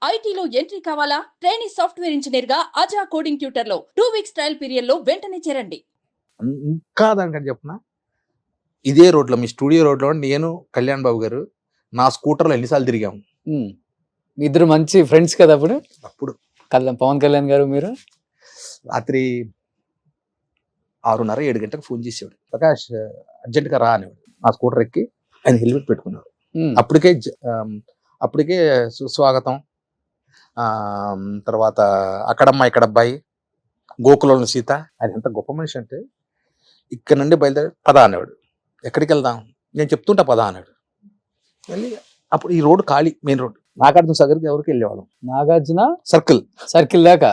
ఐటీలో ఎంట్రీ కావాలా? Trainee software engineer గా అజా కోడింగ్ ట్యూటర్ లో 2 వీక్స్ ట్రయల్ పీరియడ్ లో వెంటనే చేరండి. ఇంకా దానికంటే చెప్పనా, ఇదే రోడ్లో మీ స్టూడియో రోడ్లో నేను కళ్యాణ్ బాబు గారు నా స్కూటర్లో ఎన్నిసార్లు తిరిగాము. మీ ఇద్దరు మంచి ఫ్రెండ్స్ కదా అప్పుడు. పవన్ కళ్యాణ్ గారు మీరు రాత్రి 6:30 7 గంటలకు ఫోన్ చేసేవాడు, ప్రకాష్ అర్జెంట్గా రా అనేవాడు. నా స్కూటర్ ఎక్కి ఆయన హెల్మెట్ పెట్టుకున్నాడు. అప్పటికే సుస్వాగతం, తర్వాత అక్కడమ్మ ఇక్కడబ్బాయి, గోకులంలో సీత. ఆయన ఎంత గొప్ప మనిషి అంటే, ఇక్కడ నుండి బయలుదేరి పద అనేవాడు. ఎక్కడికి వెళ్దాం, నేను చెప్తుంటా పద అన్నాడు. వెళ్ళి అప్పుడు ఈ రోడ్డు ఖాళీ, మెయిన్ రోడ్, నాగార్జున సాగర్కి ఎవరికి వెళ్ళేవాళ్ళం. నాగార్జున సర్కిల్ దాకా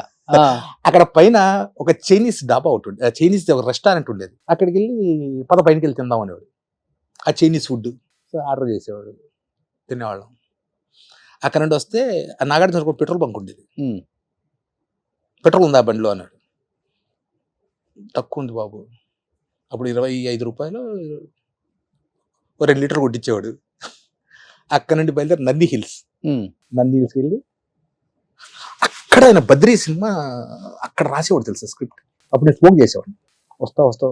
అక్కడ పైన ఒక చైనీస్ డాబా ఒకటి ఉండేది, చైనీస్ ఒక రెస్టారెంట్ ఉండేది. అక్కడికి వెళ్ళి పద పైనకి వెళ్ళి తిందాం అనేవాడు. ఆ చైనీస్ ఫుడ్ ఆర్డర్ చేసేవాడు, తినేవాళ్ళం. అక్కడ నుండి వస్తే నాగార్జున ఒక పెట్రోల్ బంక్ ఉండేది. పెట్రోల్ ఉందా బండిలో అన్నాడు. తక్కువ ఉంది బాబు. అప్పుడు 25 రూపాయలు 2 లీటర్ కొట్టించేవాడు. అక్కడ నుండి బయలుదేరి నంది హిల్స్ వెళ్ళి అక్కడ ఆయన బద్రీ సినిమా అక్కడ రాసేవాడు తెలుసా స్క్రిప్ట్. అప్పుడు నేను స్మోక్ చేసేవాడిని. వస్తా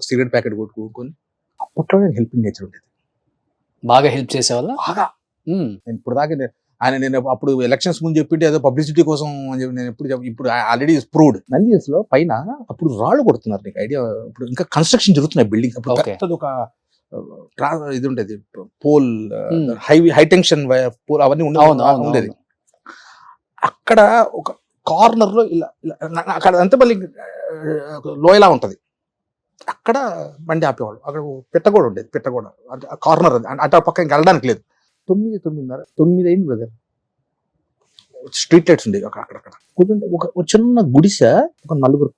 సిగరెట్ ప్యాకెట్ కొట్టుకొని. అప్పట్లో నేను హెల్పింగ్ నేచర్ ఉండేది, బాగా హెల్ప్ చేసేవాళ్ళ. నేను ఇప్పుడు దాకా నేను అప్పుడు ఎలక్షన్స్ ముందు చెప్పింటే ఏదో పబ్లిసిటీ కోసం అని చెప్పి నేను ఇప్పుడు ఆల్రెడీ ప్రూవ్డ్. నంది హిల్స్ లో పైన అప్పుడు రాళ్ళు కొడుతున్నారు, నీకు ఐడియా? ఇప్పుడు ఇంకా కన్స్ట్రక్షన్ జరుగుతున్నాయి బిల్డింగ్. అప్పుడు ఒక ఇది ఉండేది, పోల్, హై టెన్షన్ పోల్, అవన్నీ ఉండేది. అక్కడ ఒక కార్నర్ లో ఇలా అక్కడ అంతా మళ్ళీ లోయలా ఉంటది. అక్కడ బండి ఆపేవాళ్ళు. అక్కడ పెట్టగోడ ఉండేది, పెట్టగోడ కార్నర్, అటు పక్క ఇంకా వెళ్ళడానికి లేదు. 9 అయింది బ్రదర్. స్ట్రీట్ లైట్స్ ఉండేవి అక్కడక్కడ. కొంచెం ఒక చిన్న గుడిసె, ఒక 4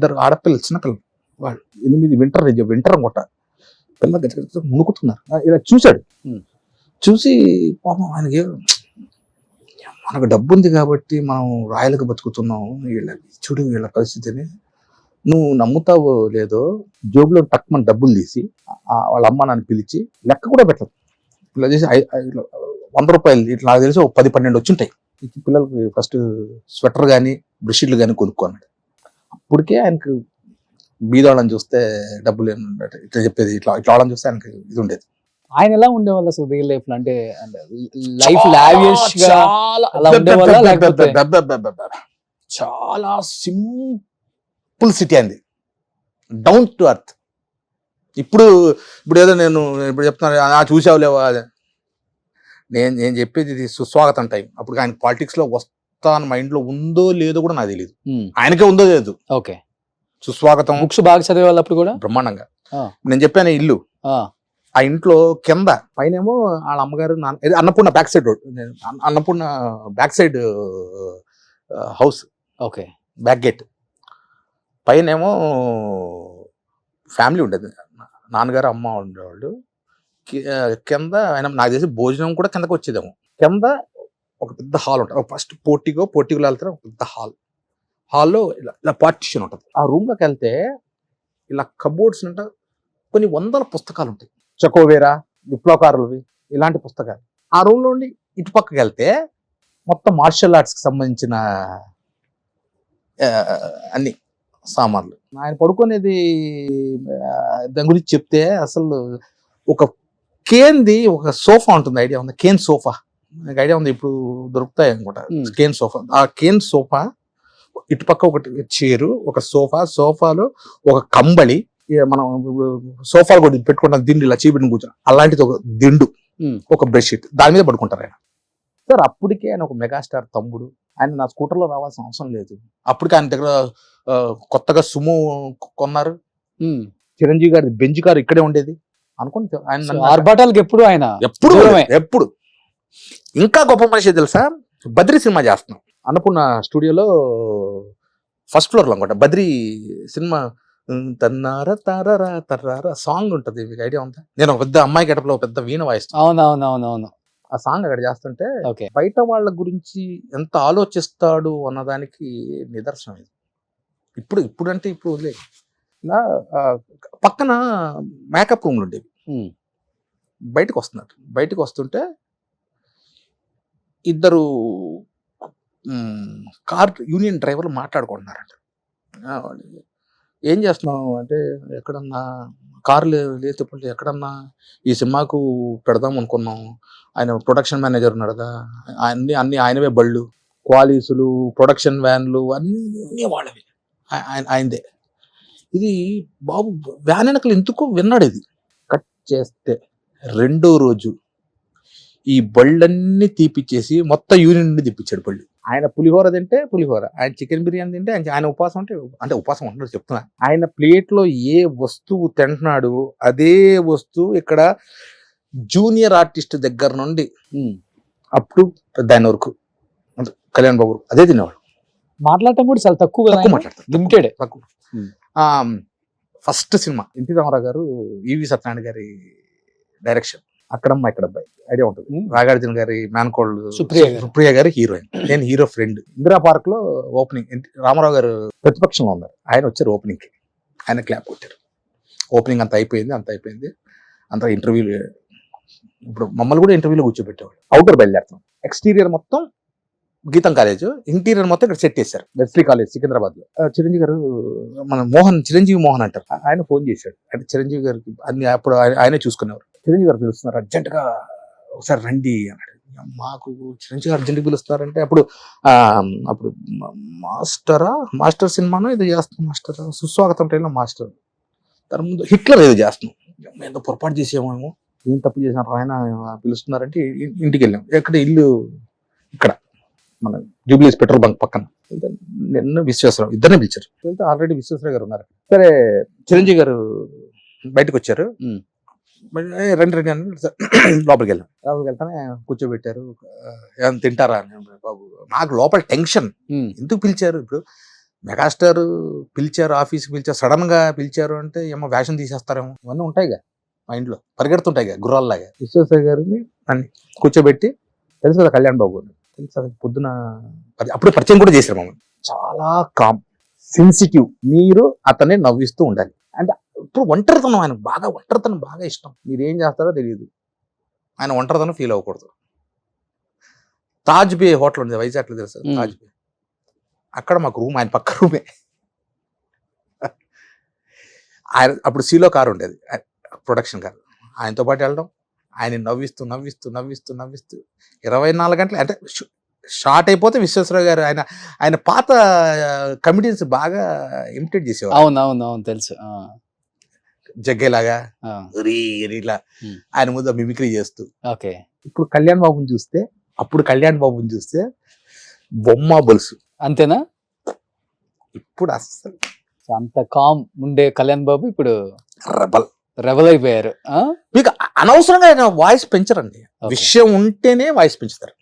2 ఆడపిల్లలు, చిన్నపిల్లలు, వాళ్ళు 8 వింటర్ కొట్ట పిల్లలు గచ్చ మునుకుతున్నారు. ఇలా చూశాడు. చూసి పాపం ఆయనకి, మనకు డబ్బు ఉంది కాబట్టి మనం రాయలకు బతుకుతున్నాం, వీళ్ళ పరిస్థితిని నువ్వు నమ్ముతావో లేదో, జోబులో టక్మని డబ్బులు తీసి వాళ్ళ అమ్మ నాన్న పిలిచి లెక్క కూడా పెట్టదు. ఇలా చేసి 100 రూపాయలు ఇట్లా నాకు తెలిసి 10-12 వచ్చుంటాయి. పిల్లలకి ఫస్ట్ స్వెటర్ కానీ బ్రష్షీట్లు కానీ కొనుక్కున్నాడు. అప్పటికే ఆయనకు బీదవాళ్ళని చూస్తే డబ్బులు ఇట్లా చెప్పేది, ఇట్లా వాళ్ళని చూస్తే ఆయనకి ఇది ఉండేది. ఆయన ఎలా ఉండేవాళ్ళు అసలు రియల్ లైఫ్ లో? అంటే లైఫ్ లావిష్ గా అలా ఉండేవాళ్ళ, లేకపోతే చాలా సింపుల్ సిటీ అండి, డౌన్ టు అర్త్. ఇప్పుడు ఏదో నేను ఇప్పుడు చెప్తున్నాను, చూసావులేవా, నేను చెప్పేది ఇది సుస్వాగతం టైం. అప్పుడు ఆయన పాలిటిక్స్ లో వస్తా అని మైండ్ లో ఉందో లేదో కూడా నాకు తెలియదు, ఆయనకే ఉందో లేదు. ఓకే, సుస్వాగతం బుక్స్ బాగా చదివేవాళ్ళు అప్పుడు కూడా బ్రహ్మాండంగా. నేను చెప్పాను ఇల్లు, ఆ ఇంట్లో కింద పైనేమో వాళ్ళ అమ్మగారు Annapurna back side road, Annapurna back side house, okay, back gate. పైనేమో ఫ్యామిలీ ఉండేది, నాన్నగారు అమ్మ ఉండేవాళ్ళు. కింద ఆయన నాకు తెలిసి భోజనం కూడా కిందకి వచ్చేదేమో. కింద ఒక పెద్ద హాల్ ఉంటుంది, ఫస్ట్ పోర్టిగోలో వెళ్తారు, ఒక పెద్ద హాల్లో ఇలా పార్టిషన్ ఉంటుంది. ఆ రూమ్లోకి వెళ్తే ఇలా కబోర్డ్స్ అంట కొన్ని 100 పుస్తకాలు ఉంటాయి, చకోవేరా, విప్లవకారులవి, ఇలాంటి పుస్తకాలు. ఆ రూమ్లో ఉండి ఇటు పక్కకి వెళ్తే మొత్తం మార్షల్ ఆర్ట్స్కి సంబంధించిన అన్ని సామాన్లు. ఆయన పడుకునేది దాని గురించి చెప్తే అసలు ఒక కేన్ది ఒక సోఫా ఉంటుంది, ఐడియా ఉంది? కేన్ సోఫా నాకు ఐడియా ఉంది, ఇప్పుడు దొరుకుతాయి అనుకుంటా. కేన్ సోఫా, ఆ కేన్ సోఫా ఇటుపక్క ఒకటి చైరు, ఒక సోఫాలో ఒక కంబళి, మనం సోఫాలు కూడా పెట్టుకుంటాం దిండు, ఇలా చీపెట్టిన కూర్చొని అలాంటిది ఒక దిండు, ఒక బెడ్షీట్, దాని మీద పడుకుంటారు ఆయన. సార్ అప్పటికే ఆయన ఒక మెగాస్టార్ తమ్ముడు. ఆయన నా స్కూటర్లో రావాల్సిన అవసరం లేదు. అప్పటికే ఆయన దగ్గర కొత్తగా సుమో కొన్నారు. చిరంజీవి గారి బెంజ్ కారు ఇక్కడే ఉండేది అనుకోండి. ఆయన ఆర్భాటాలకు ఎప్పుడు ఇంకా గొప్ప మనిషి తెలుసా, బద్రీ సినిమా చేస్తున్నాం అన్నపూర్ణ స్టూడియోలో ఫస్ట్ ఫ్లోర్ లో అనుకుంటా. బద్రీ సినిమా తన్నారా తారారా తర్రారా సాంగ్ ఉంటుంది, మీకు ఐడియా ఉందా? నేను ఒక పెద్ద అమ్మాయి గడపలో పెద్ద వీణ వాయిస్తాను. అవునవునవునవును. ఆ సాంగ్ అక్కడ చేస్తుంటే బయట వాళ్ళ గురించి ఎంత ఆలోచిస్తాడు అన్నదానికి నిదర్శనం ఇది. ఇప్పుడు అంటే ఇప్పుడు వదిలే. ఇలా పక్కన మేకప్ రూమ్లు ఉండేవి. బయటకు వస్తుంటే 2 కార్ యూనియన్ డ్రైవర్లు మాట్లాడుకుంటున్నారంట. వాళ్ళు, ఏం చేస్తున్నావు అంటే, ఎక్కడన్నా కారు లేకపోతే ఎక్కడన్నా ఈ సినిమాకు పెడదాం అనుకున్నాం, ఆయన ప్రొడక్షన్ మేనేజర్ ఉన్నాడు కదా, అన్ని ఆయనవే బళ్ళు, క్వాలీసులు, ప్రొడక్షన్ వ్యాన్లు అన్నీ వాళ్ళవి, ఆయనదే. ఇది బాబు వ్యాన్ వెనకలు ఎందుకు విన్నాడు. ఇది కట్ చేస్తే రెండో రోజు ఈ బళ్ళన్నీ తీపిచ్చేసి మొత్తం యూనియన్ నుండి తెప్పించాడు బళ్ళు. ఆయన పులిహోర తింటే పులిహోర, ఆయన చికెన్ బిర్యానీ తింటే ఆయన ఉపవాసం అంటే ఉపవాసం ఉంటున్నాడు చెప్తున్నా. ఆయన ప్లేట్లో ఏ వస్తువు తింటున్నాడు అదే వస్తువు ఇక్కడ జూనియర్ ఆర్టిస్ట్ దగ్గర నుండి అప్ టు పెద్ద ఆయన వరకు కళ్యాణ్ బాబు అదే తినేవాడు. మాట్లాడటం కూడా చాలా తక్కువ కదా, మాట్లాడతారు, లిమిటెడ్. తక్కువ. ఫస్ట్ సినిమా ఎన్టీ రామారావు గారు, ఈవి సత్యనారాయణ గారి డైరెక్షన్, అక్కడమ్మ ఇక్కడ అబ్బాయి ఐడియా ఉంటుంది. నాగార్జున గారి మ్యాన్కోల్డ్, సుప్రియ గారి హీరోయిన్, నేను హీరో ఫ్రెండ్. ఇందిరా పార్క్ లో ఓపెనింగ్, రామారావు గారు ప్రతిపక్షంలో ఉన్నారు, ఆయన వచ్చారు ఓపెనింగ్ కి, ఆయన క్లాప్ కొట్టారు. ఓపెనింగ్ అంత అయిపోయింది, అంత ఇంటర్వ్యూలు. ఇప్పుడు మమ్మల్ని కూడా ఇంటర్వ్యూలో కూర్చోబెట్టేవాడు. అవుటర్ బయలుదేరుతాం, ఎక్స్టీరియర్ మొత్తం గీతం కాలేజ్, ఇంటీరియర్ మొత్తం ఇక్కడ సెట్ చేశారు, వెస్లీ కాలేజ్ సికింద్రాబాద్ లో. చిరంజీవి గారు, మన చిరంజీవి మోహన్ అంటారు, ఆయన ఫోన్ చేశాడు. అంటే చిరంజీవి గారికి అన్ని అప్పుడు ఆయనే చూసుకునేవారు. చిరంజీవి గారు పిలుస్తున్నారు, అర్జెంటుగా ఒకసారి రండి అన్నాడు. మాకు చిరంజీవి గారు అర్జెంట్గా పిలుస్తున్నారంటే అప్పుడు మాస్టర్ సినిమాను ఇది చేస్తాం, సుస్వాగతం టైంలో మాస్టర్, దాని ముందు హిట్లర్ ఏదో చేస్తున్నాం, ఏదో పొరపాటు చేసేమేమో, ఏం తప్పు చేసినారు, ఆయన పిలుస్తున్నారంటే ఇంటికి వెళ్ళాం. ఎక్కడ ఇల్లు, ఇక్కడ మన జూబ్లీస్ పెట్రోల్ బంక్ పక్కన. నిన్న విశ్వేశ్వరరావు ఇద్దరిని పిలిచారు. ఆల్రెడీ విశ్వేశ్వరరావు గారు ఉన్నారు. సరే చిరంజీవి గారు బయటకు వచ్చారు, రండి అని లోపలికి వెళ్ళాం. లోపలికి వెళ్తానే కూర్చోబెట్టారు, ఏమైనా తింటారా అని. బాబు నాకు లోపల టెన్షన్, ఎందుకు పిలిచారు, ఇప్పుడు మెగాస్టార్ పిలిచారు, ఆఫీస్కి పిలిచారు, సడన్ గా పిలిచారు అంటే ఏమో వేషం తీసేస్తారేమో, ఇవన్నీ ఉంటాయిగా మైండ్లో, పరిగెడుతుంటాయిగా గుర్రాల్లాగా. విశ్వేశ్వర గారిని అన్ని కూర్చోబెట్టి, తెలుసు కదా కళ్యాణ్ బాబు తెలుసు, పొద్దున అప్పుడు పరిచయం కూడా చేశారు మమ్మల్ని. చాలా కామ్, సెన్సిటివ్, మీరు అతన్ని నవ్విస్తూ ఉండాలి. అంటే ఇప్పుడు ఒంటరితనం, ఆయన ఒంటరితనం బాగా ఇష్టం. మీరు ఏం చేస్తారో తెలియదు, ఆయన ఒంటరితనం ఫీల్ అవ్వకూడదు. తాజ్ బే హోటల్ ఉంది వైజాగ్లో, తెలుసు తాజ్ బే, అక్కడ మాకు రూమ్, ఆయన పక్క రూమే. ఆయన అప్పుడు సీలో కారు ఉండేది, ప్రొడక్షన్ కారు, ఆయనతో పాటు వెళ్ళడం, ఆయన నవ్విస్తూ 24 గంటలు. అంటే షార్ట్ అయిపోతే విశ్వేశ్వరరావు గారు ఆయన పాత కమిటీస్ బాగా ఇమిటేట్ చేసేవారు. అవును తెలుసు. జగ్గేలాగా ఇలా ఆయన ముందు మిమిక్రీ చేస్తూ. ఇప్పుడు కళ్యాణ్ బాబుని చూస్తే, అప్పుడు కళ్యాణ్ బాబుని చూస్తే బొమ్మ బొలుసు అంతేనా? ఇప్పుడు అస్సలు అంత కామ్ ఉండే కళ్యాణ్ బాబు ఇప్పుడు రెబల్ అయిపోయారు. మీకు అనవసరంగా ఆయన వాయిస్ పెంచరండి, విషయం ఉంటేనే వాయిస్ పెంచుతారు.